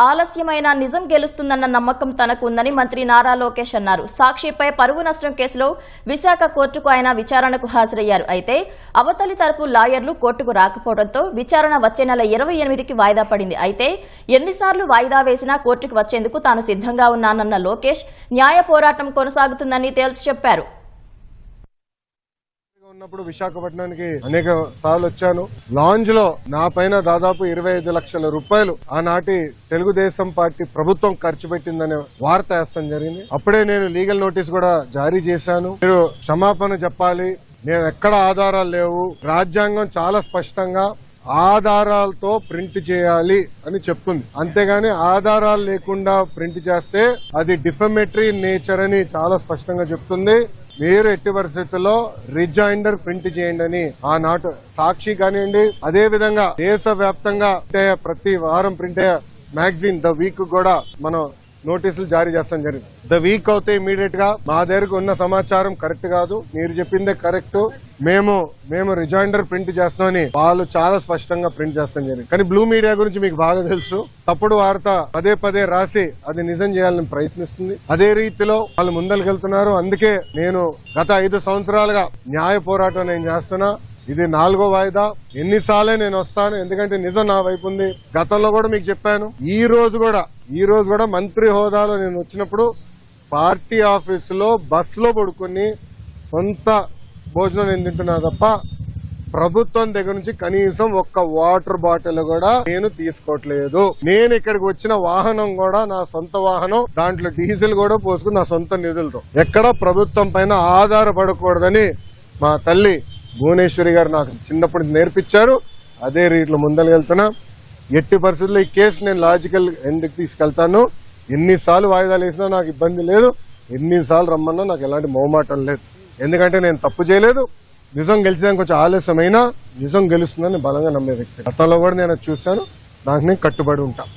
ఆలస్యమైన నిజం గెలుస్తుందన్న నమ్మకం తనకు ఉందని మంత్రి నారా లోకేష్ అన్నారు. సాక్షిపై పరువు నష్టం కేసులో విశాఖ కోర్టుకు ఆయన విచారణకు హాజరయ్యారు. అయితే అవతలి తరపు లాయర్లు కోర్టుకు రాకపోవడంతో విచారణ వచ్చే నెల 28కి వాయిదా పడింది. అయితే ఎన్నిసార్లు వాయిదా వేసినా కోర్టుకు వచ్చేందుకు తాను సిద్ధంగా ఉన్నానన్న లోకేష్ న్యాయ పోరాటం కొనసాగుతుందని తేల్చి చెప్పారు. ఉన్నప్పుడు విశాఖపట్నానికి అనేక సార్లు వచ్చాను. లాంజ్ లో నా పైన దాదాపు 25 లక్షల రూపాయలు ఆనాటి తెలుగుదేశం పార్టీ ప్రభుత్వం ఖర్చు పెట్టిందనే వార్త వేస్తాం జరిగింది. అప్పుడే నేను లీగల్ నోటీస్ కూడా జారీ చేశాను. మీరు క్షమాపణ చెప్పాలి, నేను ఎక్కడ ఆధారాలు లేవు, రాజ్యాంగం చాలా స్పష్టంగా ఆధారాలతో ప్రింట్ చేయాలి అని చెప్తుంది. అంతేగాని ఆధారాలు లేకుండా ప్రింట్ చేస్తే అది డిఫమేటరీ నేచర్ అని చాలా స్పష్టంగా చెప్తుంది. మీరు ఎట్టి పరిస్థితుల్లో రిజైండర్ ప్రింట్ చేయండి అని ఆనాటి సాక్షి కానివ్వండి, అదే విధంగా దేశవ్యాప్తంగా ప్రతి వారం ప్రింట్ అయ్యే మ్యాగజైన్ ద వీక్ కూడా మనం నోటీసులు జారీ చేస్తాం జరిగింది. ద వీక్ అవుతే ఇమీడియట్ గా మా దగ్గరకు ఉన్న సమాచారం కరెక్ట్ కాదు, మీరు చెప్పిందే కరెక్ట్, మేము రిజైండర్ ప్రింట్ చేస్తామని వాళ్ళు చాలా స్పష్టంగా ప్రింట్ చేస్తాం జరిగింది. కానీ బ్లూ మీడియా గురించి మీకు బాగా తెలుసు. తప్పుడు వార్త పదే పదే రాసి అది నిజం చేయాలని ప్రయత్నిస్తుంది. అదే రీతిలో వాళ్ళు ముందరికెళ్తున్నారు. అందుకే నేను గత 5 సంవత్సరాలుగా న్యాయ పోరాటం నేను చేస్తున్నా. ఇది 4వ వాయిదా. ఎన్నిసార్లే నేను వస్తాను, ఎందుకంటే నిజం నా వైపు ఉంది. గతంలో కూడా మీకు చెప్పాను. ఈ రోజు కూడా మంత్రి హోదాలో నేను వచ్చినప్పుడు పార్టీ ఆఫీసులో బస్సులో పడుకుని సొంత భోజనం నేను తింటున్నా తప్ప ప్రభుత్వం దగ్గర నుంచి కనీసం ఒక్క వాటర్ బాటిల్ కూడా నేను తీసుకోవట్లేదు. నేను ఇక్కడికి వచ్చిన వాహనం కూడా నా సొంత వాహనం, దాంట్లో డీజిల్ కూడా పోసుకుని నా సొంత నిధులతో. ఎక్కడ ప్రభుత్వం పైన ఆధారపడకూడదని మా తల్లి భువనేశ్వరి గారు నాకు చిన్నప్పటి నేర్పించారు. అదే రీతిలో ముందరకెళ్తున్నా. ఎట్టి పరిస్థితుల్లో ఈ కేసు నేను లాజికల్ ఎండ్కి తీసుకెళ్తాను. ఎన్నిసార్లు వాయిదాలు వేసినా నాకు ఇబ్బంది లేదు, ఎన్నిసార్లు రమ్మన్నా నాకు ఎలాంటి మొహమాటం లేదు. ఎందుకంటే నేను తప్పు చేయలేదు. నిజం గెలిచడానికి కొంచెం ఆలస్యమైనా నిజం గెలుస్తుందని బలంగా నమ్మే వ్యక్తి. గతంలో కూడా నేను చూశాను. దానికి నేను కట్టుబడి ఉంటాను.